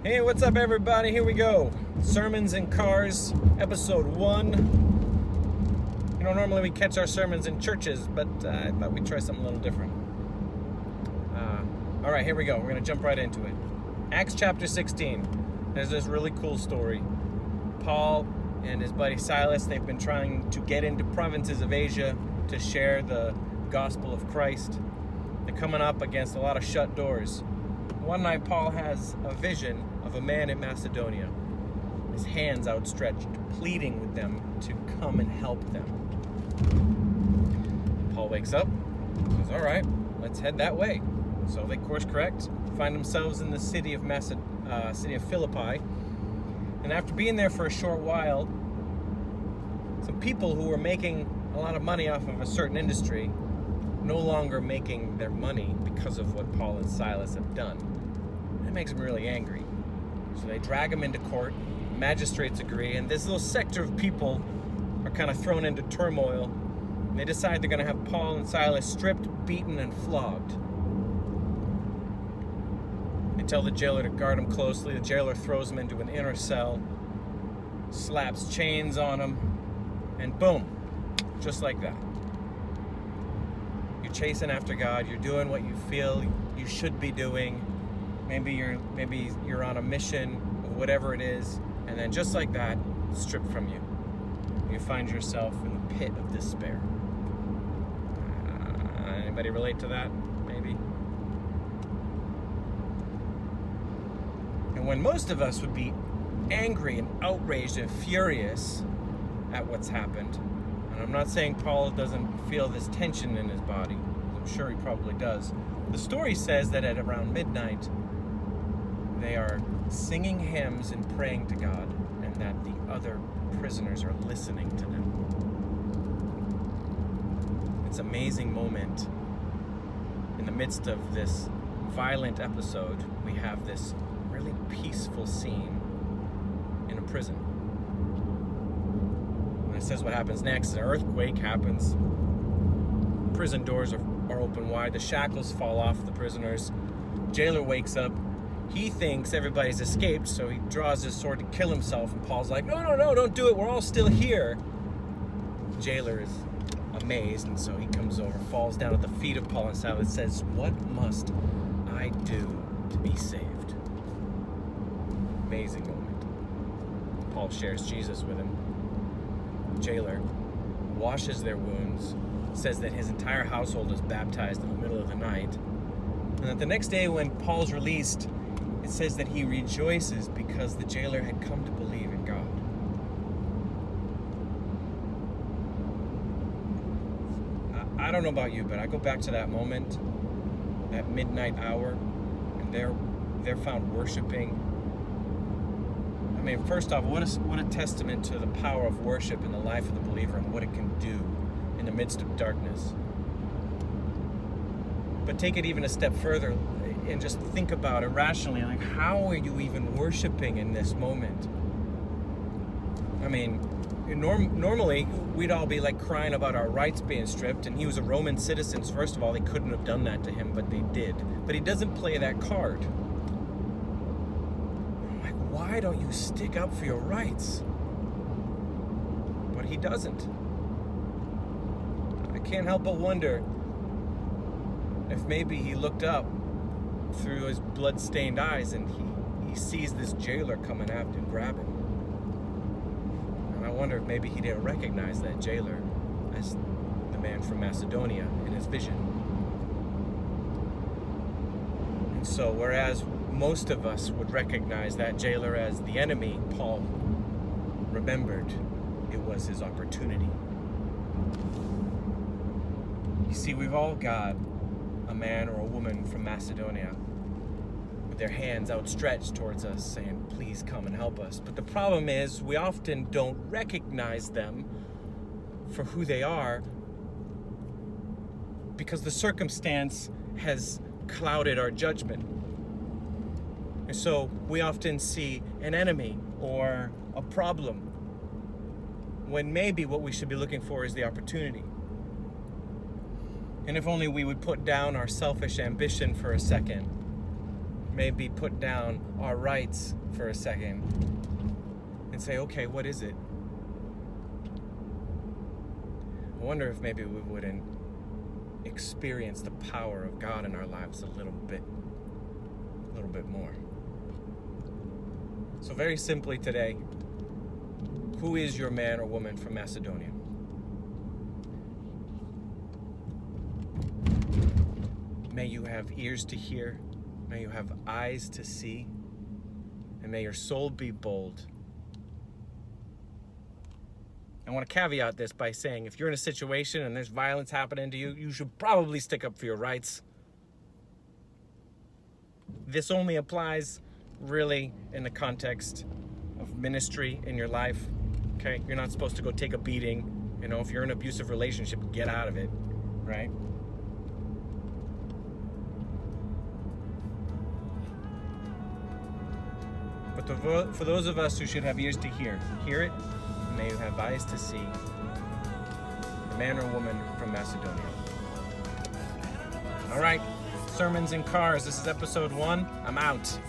Hey, what's up, everybody? Here we go. Sermons in Cars, episode 1. Normally we catch our sermons in churches, but I thought we'd try something a little different. All right, here we go. We're going to jump right into it. Acts chapter 16. There's this really cool story. Paul and his buddy Silas, they've been trying to get into provinces of Asia to share the gospel of Christ. They're coming up against a lot of shut doors. One night, Paul has a vision of a man in Macedonia, his hands outstretched, pleading with them to come and help them. Paul wakes up, says, all right, let's head that way. So they course correct, find themselves in the city of Philippi. And after being there for a short while, some people who were making a lot of money off of a certain industry no longer making their money because of what Paul and Silas have done. That makes them really angry. So they drag them into court, magistrates agree, and this little sector of people are kind of thrown into turmoil. And they decide they're going to have Paul and Silas stripped, beaten, and flogged. They tell the jailer to guard them closely. The jailer throws them into an inner cell, slaps chains on them, and boom, just like that. You're chasing after God. You're doing what you feel you should be doing. Maybe you're on a mission or whatever it is, and then just like that, stripped from you. You find yourself in the pit of despair. Anybody relate to that? Maybe. And when most of us would be angry and outraged and furious at what's happened, and I'm not saying Paul doesn't feel this tension in his body. I'm sure he probably does. The story says that at around midnight, they are singing hymns and praying to God, and that the other prisoners are listening to them. It's an amazing moment. In the midst of this violent episode, we have this really peaceful scene in a prison. It says what happens next. An earthquake happens. Prison doors are open wide. The shackles fall off the prisoners. Jailer wakes up. He thinks everybody's escaped, so he draws his sword to kill himself. And Paul's like, no, don't do it. We're all still here. Jailer is amazed, and so he comes over, falls down at the feet of Paul and Silas, says, what must I do to be saved? Amazing moment. Paul shares Jesus with him. Jailer washes their wounds, says that his entire household is baptized in the middle of the night, and that the next day when Paul's released, it says that he rejoices because the jailer had come to believe in God. I don't know about you, but I go back to that moment, that midnight hour, and they're found worshiping. I mean, first off, what a testament to the power of worship in the life of the believer and what it can do in the midst of darkness. But take it even a step further and just think about it rationally. Like, how are you even worshiping in this moment? I mean, normally we'd all be like crying about our rights being stripped, and he was a Roman citizen, so first of all, they couldn't have done that to him, but they did. But he doesn't play that card. Why don't you stick up for your rights? But he doesn't. I can't help but wonder if maybe he looked up through his blood-stained eyes and he sees this jailer coming after and grab him. And I wonder if maybe he didn't recognize that jailer as the man from Macedonia in his vision. And so whereas most of us would recognize that jailer as the enemy, Paul remembered it was his opportunity. You see, we've all got a man or a woman from Macedonia with their hands outstretched towards us saying, please come and help us. But the problem is we often don't recognize them for who they are because the circumstance has clouded our judgment. And so we often see an enemy or a problem when maybe what we should be looking for is the opportunity. And if only we would put down our selfish ambition for a second maybe put down our rights for a second and say, okay, what is it? I wonder if maybe we wouldn't experience the power of God in our lives a little bit more. So very simply today, who is your man or woman from Macedonia? May you have ears to hear, may you have eyes to see, and may your soul be bold. I want to caveat this by saying if you're in a situation and there's violence happening to you, you should probably stick up for your rights. This only applies really in the context of ministry in your life. Okay? You're not supposed to go take a beating. You know, if you're in an abusive relationship, get out of it, right? But for those of us who should have ears to hear it. May you have eyes to see the man or woman from Macedonia. All right, Sermons in Cars. This is episode 1. I'm out.